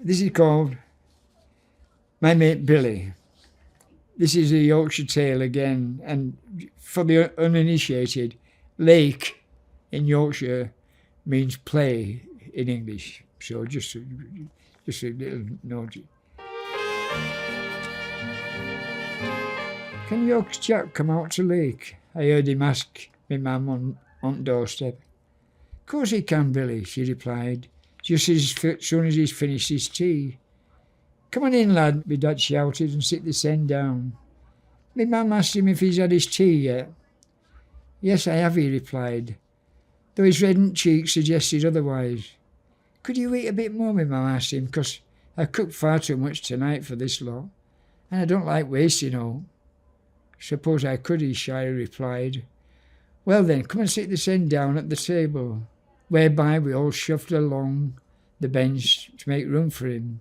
This is called My Mate Billy. This is a Yorkshire tale again, and for the uninitiated, lake in Yorkshire means play in English. So just a little note. Can Yorkshire Jack come out to lake? I heard him ask me mum on doorstep. Course he can, Billy, she replied, just as soon as he's finished his tea. Come on in, lad, my dad shouted, and sit this end down. My mum asked him if he's had his tea yet. Yes, I have, he replied, though his reddened cheeks suggested otherwise. Could you eat a bit more, my mum asked him, because I cooked far too much tonight for this lot, and I don't like wasting all. Suppose I could, he shyly replied. Well then, come and sit this end down at the table, whereby we all shuffled along the bench to make room for him.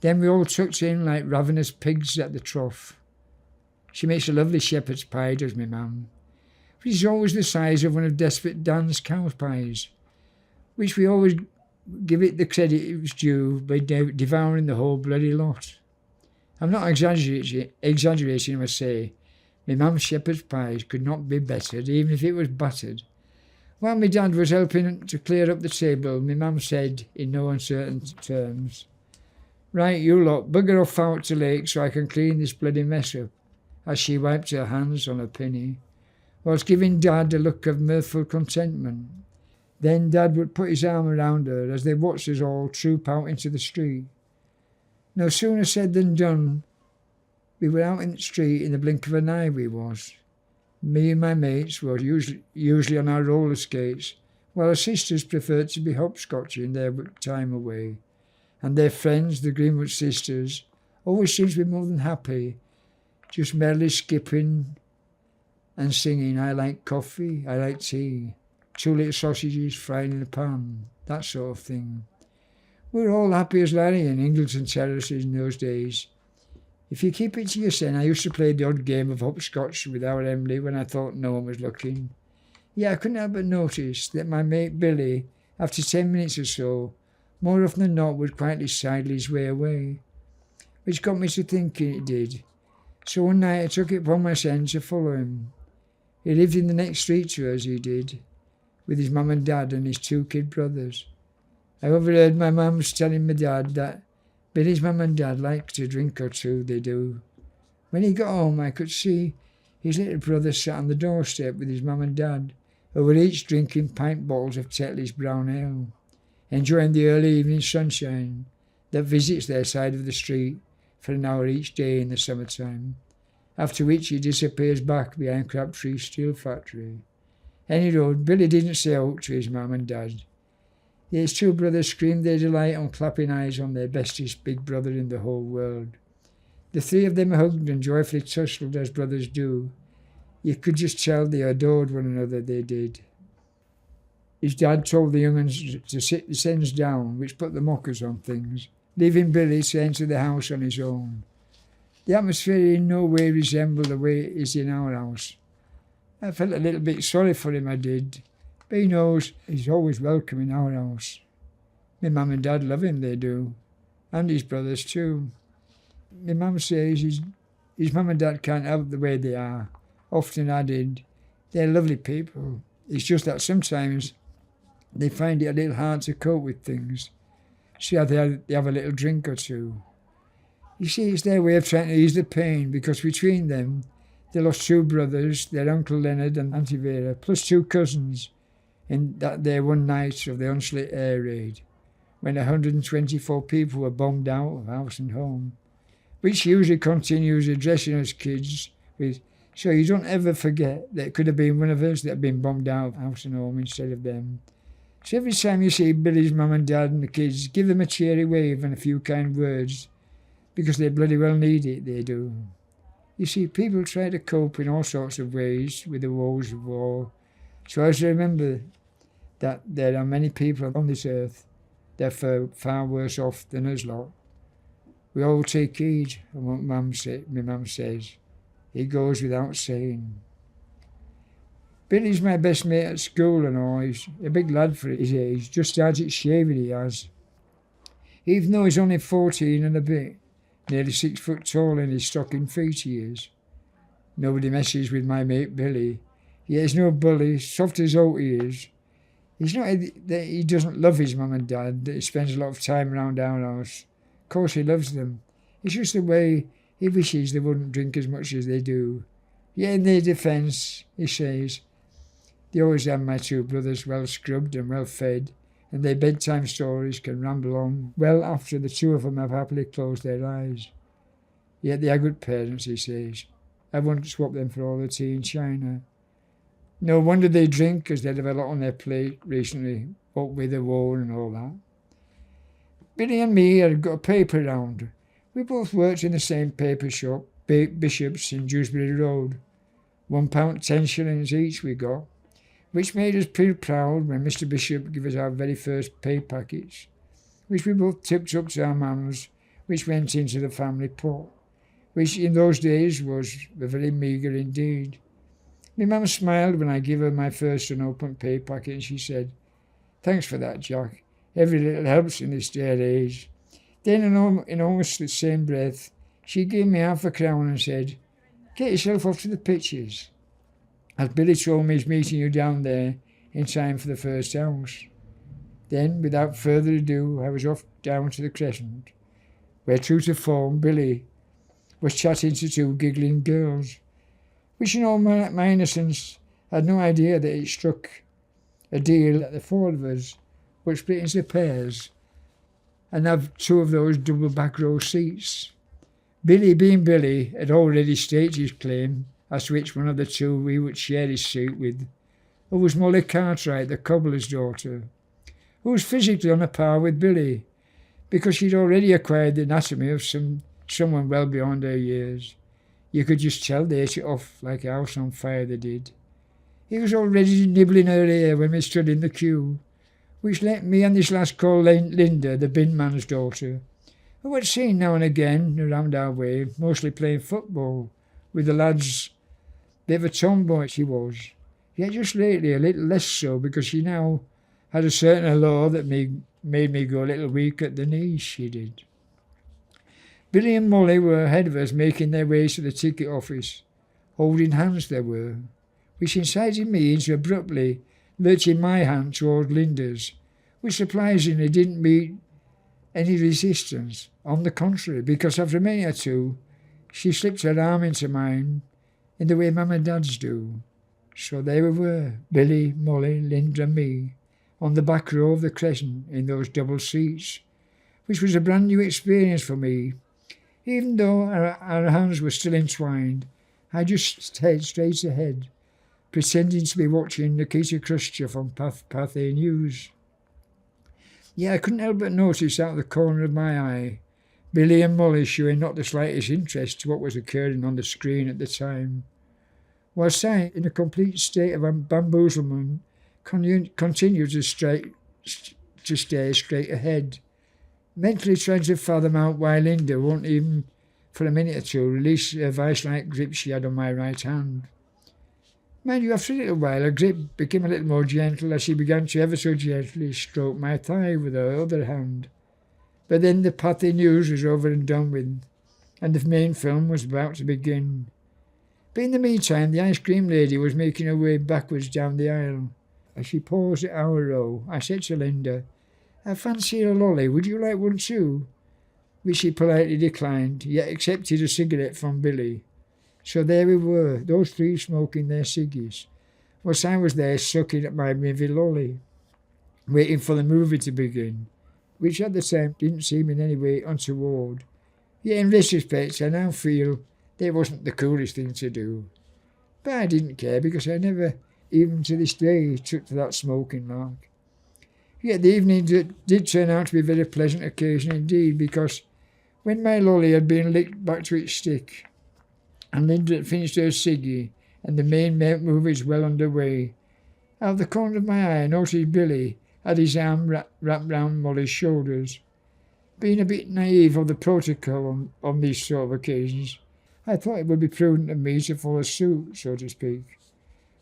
Then we all tucked in like ravenous pigs at the trough. She makes a lovely shepherd's pie, does my mum, which is always the size of one of Desperate Dan's cow pies, which we always give it the credit it was due by devouring the whole bloody lot. I'm not exaggerating when I say my mum's shepherd's pies could not be bettered, even if it was buttered. While my dad was helping to clear up the table, my mum said, in no uncertain terms, Right, you lot, bugger off out to lake so I can clean this bloody mess up, as she wiped her hands on her pinny, whilst giving Dad a look of mirthful contentment. Then Dad would put his arm around her as they watched us all troop out into the street. No sooner said than done. We were out in the street in the blink of an eye, we was. Me and my mates were usually on our roller skates, while our sisters preferred to be hopscotching their time away. And their friends, the Greenwood sisters, always seemed to be more than happy, just merrily skipping and singing, I like coffee, I like tea, 2 little sausages fried in a pan, that sort of thing. We were all happy as Larry in Ingleton Terraces in those days. If you keep it to yourself, I used to play the odd game of hopscotch with our Emily when I thought no one was looking. Yeah, I couldn't help but notice that my mate Billy, after 10 minutes or so, more often than not would quietly sidle his way away, which got me to thinking it did. So one night I took it upon myself to follow him. He lived in the next street to us, he did, with his mum and dad and his 2 kid brothers. I overheard my mum's telling my dad that Billy's mum and dad liked a drink or two, they do. When he got home, I could see his little brother sat on the doorstep with his mum and dad, who were each drinking pint bottles of Tetley's brown ale, enjoying the early evening sunshine that visits their side of the street for an hour each day in the summertime, after which he disappears back behind Crabtree Steel Factory. Anyhow, Billy didn't say out to his mum and dad. His 2 brothers screamed their delight on clapping eyes on their bestest big brother in the whole world. The 3 of them hugged and joyfully tussled as brothers do. You could just tell they adored one another, they did. His dad told the young uns to sit the sens down, which put the mockers on things, leaving Billy to enter the house on his own. The atmosphere in no way resembled the way it is in our house. I felt a little bit sorry for him, I did. But he knows he's always welcome in our house. My mum and dad love him, they do. And his brothers too. My mum says his mum and dad can't help the way they are. Often added, they're lovely people. It's just that sometimes they find it a little hard to cope with things. So they have a little drink or two. You see, it's their way of trying to ease the pain, because between them, they lost 2 brothers, their Uncle Leonard and Auntie Vera, plus 2 cousins, in that day one night of the Hunslet air raid, when 124 people were bombed out of house and home, which usually continues addressing us kids with, so you don't ever forget that it could have been one of us that had been bombed out of house and home instead of them. So every time you see Billy's mum and dad and the kids, give them a cheery wave and a few kind words, because they bloody well need it, they do. You see, people try to cope in all sorts of ways with the woes of war, so as to remember that there are many people on this earth that are far worse off than us lot. We all take heed of what my mum says. It goes without saying. Billy's my best mate at school and all. He's a big lad for his age, just started shaving he has. even though he's only 14 and a bit, nearly 6 foot tall in his stocking feet he is. Nobody messes with my mate Billy. He is no bully, soft as oat he is. It's not that he doesn't love his mum and dad, that he spends a lot of time around our house. Of course he loves them. It's just the way he wishes they wouldn't drink as much as they do. Yet in their defence, he says, they always have my 2 brothers well scrubbed and well fed, and their bedtime stories can ramble on well after the 2 of them have happily closed their eyes. Yet they are good parents, he says. I wouldn't swap them for all the tea in China. No wonder they drink, as they'd have a lot on their plate recently, what with the war and all that. Billy and me had got a paper round. We both worked in the same paper shop, Bishop's in Dewsbury Road. £1 10 each we got, which made us pretty proud when Mr. Bishop gave us our very first pay packets, which we both tipped up to our mums, which went into the family pot, which in those days was very meagre indeed. My mum smiled when I gave her my first unopened pay packet, and she said, "Thanks for that, Jack. Every little helps in this day and age." Then in almost the same breath, she gave me £0.50 and said, "Get yourself off to the pictures, as Billy told me he's meeting you down there in time for the first house." Then, without further ado, I was off down to the Crescent, where, true to form, Billy was chatting to 2 giggling girls, which in all my innocence I had no idea that it struck a deal that the 4 of us would split into pairs and have 2 of those double back row seats. Billy, being Billy, had already stated his claim as to which one of the 2 we would share his seat with, who was Molly Cartwright, the cobbler's daughter, who was physically on a par with Billy, because she'd already acquired the anatomy of someone well beyond her years. You could just tell they ate it off like a house on fire they did. He was already nibbling her ear when we stood in the queue, which let me and this lass called Linda, the bin man's daughter, who I'd seen now and again around our way, mostly playing football with the lads. Bit of a tomboy she was, yet just lately a little less so, because she now had a certain allure that made me go a little weak at the knees, she did. Billy and Molly were ahead of us, making their way to the ticket office. Holding hands they were, which incited me into abruptly lurching my hand towards Linda's, which surprisingly didn't meet any resistance. On the contrary, because after a minute or 2, she slipped her arm into mine in the way Mum and Dad's do. So there we were, Billy, Molly, Linda and me, on the back row of the Crescent in those double seats, which was a brand new experience for me. Even though our hands were still entwined, I just stayed straight ahead, pretending to be watching Nikita Khrushchev on Pathé News. Yeah, I couldn't help but notice out of the corner of my eye Billy and Molly showing not the slightest interest to what was occurring on the screen at the time, whilst I, in a complete state of bamboozlement, continued to stare straight ahead, mentally trying to fathom out why Linda won't even, for a minute or 2, release her vice-like grip she had on my right hand. Mind you, after a little while, her grip became a little more gentle as she began to ever so gently stroke my thigh with her other hand. But then the Pathé News was over and done with, and the main film was about to begin. But in the meantime, the ice cream lady was making her way backwards down the aisle. As she paused at our row, I said to Linda, "I fancy a lolly, would you like one too?" Which she politely declined, yet accepted a cigarette from Billy. So there we were, those 3 smoking their ciggies, whilst I was there sucking at my movie lolly, waiting for the movie to begin, which at the time didn't seem in any way untoward. Yet in retrospect, I now feel that it wasn't the coolest thing to do. But I didn't care, because I never, even to this day, took to that smoking lark. Yet the evening did turn out to be a very pleasant occasion indeed, because when my lolly had been licked back to its stick, and Linda had finished her ciggy, and the main movie was well underway, out of the corner of my eye I noticed Billy had his arm wrapped round Molly's shoulders. Being a bit naive of the protocol on these sort of occasions, I thought it would be prudent of me to follow suit, so to speak,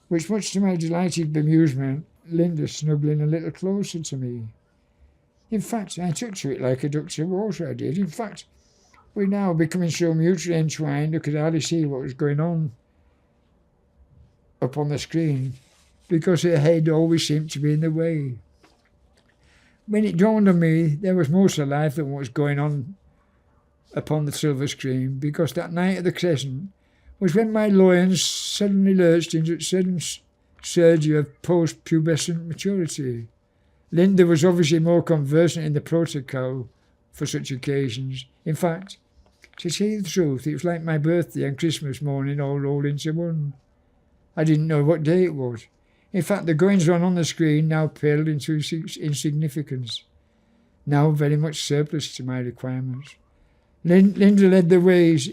which, much to my delighted bemusement, Linda snuggling a little closer to me. In fact, I took to it like a duck to water, I did. In fact, we're now becoming so mutually entwined I could hardly see what was going on up on the screen, because her head always seemed to be in the way. When it dawned on me there was more to life than what was going on upon the silver screen, because that night at the Crescent was when my loins suddenly lurched into a sudden surge of post-pubescent maturity. Linda was obviously more conversant in the protocol for such occasions. In fact, to tell you the truth, it was like my birthday and Christmas morning all rolled into one. I didn't know what day it was. In fact, the goings-on on the screen now paled into insignificance, now very much surplus to my requirements. Linda led the ways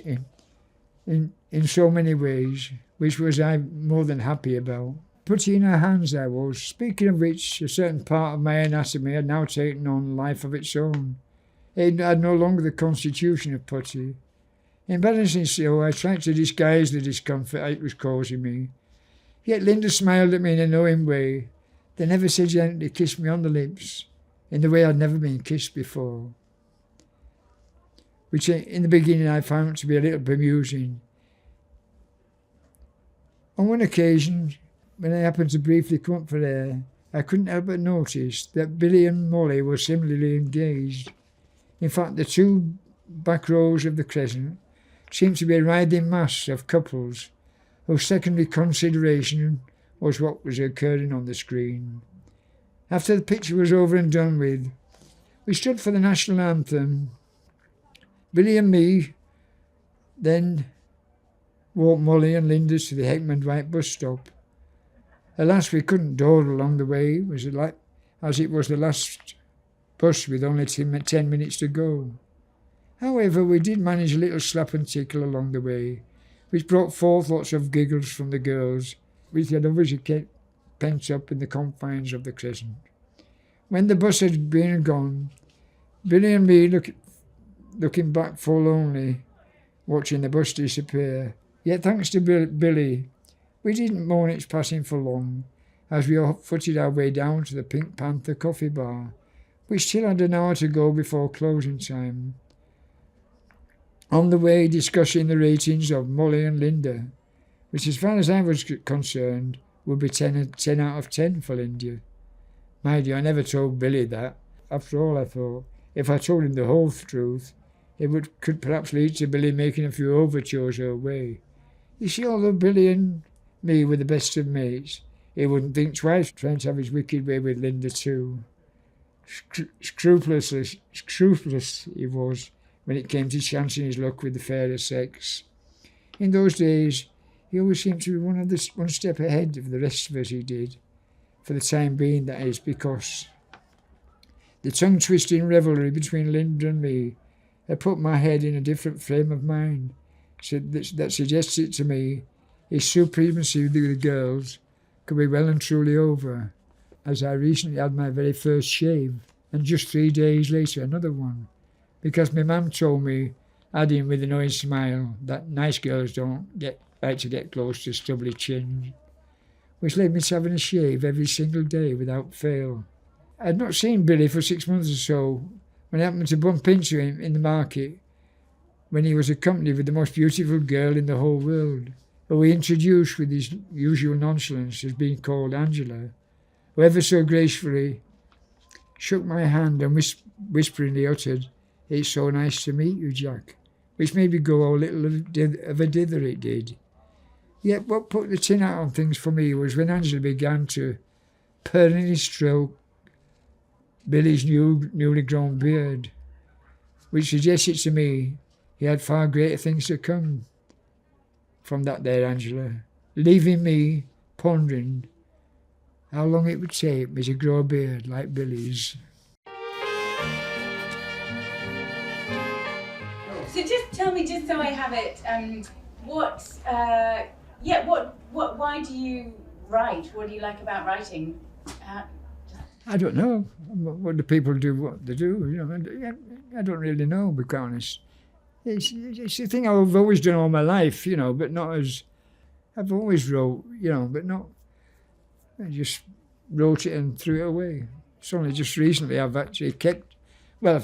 in so many ways, which was I more than happy about. Putty in her hands I was. Speaking of which, a certain part of my anatomy had now taken on life of its own. It had no longer the constitution of putty. Embarrassingly so, I tried to disguise the discomfort it was causing me. Yet Linda smiled at me in a knowing way, then ever so gently kissed me on the lips, in the way I'd never been kissed before, which in the beginning I found to be a little bemusing. On one occasion, when I happened to briefly come up for air, I couldn't help but notice that Billy and Molly were similarly engaged. In fact, the two back rows of the Crescent seemed to be a writhing mass of couples whose secondary consideration was what was occurring on the screen. After the picture was over and done with, we stood for the national anthem. Billy and me then walked Molly and Linda to the Heckman Dwight bus stop. Alas, we couldn't dawdle along the way, as it was the last bus with only 10 minutes to go. However, we did manage a little slap and tickle along the way, which brought forth lots of giggles from the girls, which had obviously kept pent up in the confines of the Crescent. When the bus had been and gone, Billy and me looking back forlornly, watching the bus disappear. Yet thanks to Billy, we didn't mourn its passing for long, as we footed our way down to the Pink Panther coffee bar, which still had an hour to go before closing time. On the way, discussing the ratings of Molly and Linda, which as far as I was concerned would be 10 out of 10 for Linda. Mind you, I never told Billy that. After all, I thought, if I told him the whole truth, it could perhaps lead to Billy making a few overtures her way. You see, although Billy and me were the best of mates, he wouldn't think twice trying to have his wicked way with Linda too. Scrupulous he was when it came to chancing his luck with the fairer sex. In those days, he always seemed to be one step ahead of the rest of us, he did. For the time being, that is, because the tongue-twisting revelry between Linda and me had put my head in a different frame of mind, so that suggested to me his supremacy with the girls could be well and truly over, as I recently had my very first shave, and just 3 days later another one, because my mum told me, adding with a knowing smile, that nice girls don't like to get close to stubbly chins, which led me to having a shave every single day without fail. I had not seen Billy for 6 months or so when I happened to bump into him in the market when he was accompanied with the most beautiful girl in the whole world, who he introduced with his usual nonchalance as being called Angela, who ever so gracefully shook my hand and whisperingly uttered, "It's so nice to meet you, Jack," which made me go a little of a dither, it did. Yet what put the tin out on things for me was when Angela began to purringly stroke Billy's newly grown beard, which suggested to me he had far greater things to come from that there Angela, leaving me pondering how long it would take me to grow a beard like Billy's. So just tell me, just so I have it, why do you write? What do you like about writing? I don't know. What do people do? What they do? You know, I don't really know, to be quite honest. It's the thing I've always done all my life, you know, but not as I've always wrote, you know, but not. I just wrote it and threw it away. It's only just recently I've actually kept, well,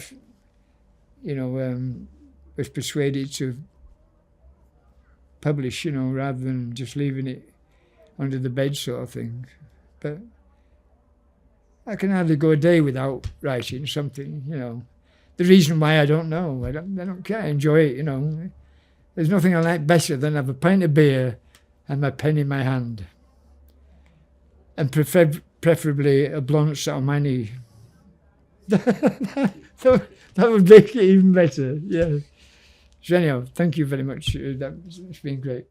was persuaded to publish, rather than just leaving it under the bed sort of thing. But I can hardly go a day without writing something, The reason why I don't know. I don't care. I enjoy it, There's nothing I like better than have a pint of beer and my pen in my hand. And preferably a blunt sat on my knee. that would make it even better, yeah. So anyhow, thank you very much. It's been great.